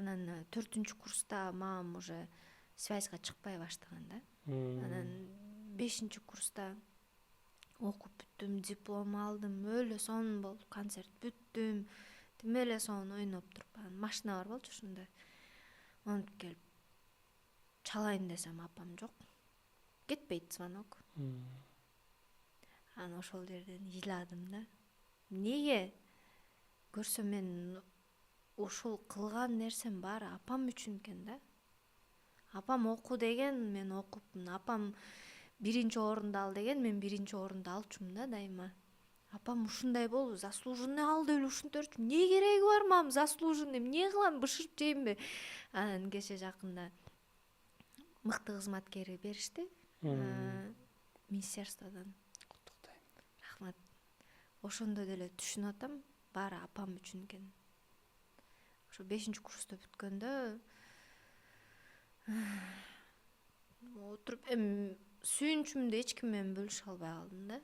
Анан 4-курста мамам уже связьга чыкпай баштаган да. Анан 5-курста окуп бүттүм, диплом алдым, өлө сонун болуп концерт бүттүм. Тим эле сонун ойноп туруп, машина бар болчу ушундай. Онуп келип чалайын десем апам жок. Кетпейт звонок. Анан ошол жерден ыйладым да. Неге? Көрсө мен ушул кылган нерсем баары апам үчүн экен да. Апам оку деген мен окупмун. Апам 1-орунду ал деген мен 1-орунду алчумун да дайыма. Апам ушундай болду, заслуженный алды эле ушинтерчү. Эмне кереги бар мам заслуженный? Эмне кылам, бышырып жейинби? Анан кече жакында мыкты кызматкери беришти. Министерстводон. Куттуктайм. Рахмат. Ошондо деле түшүнүп атам, баары апам үчүн экен. Ошо 5-курсту бүткөндө отуруп сүйүнчүмдү эч ким менен бөлүшө албай калдым да.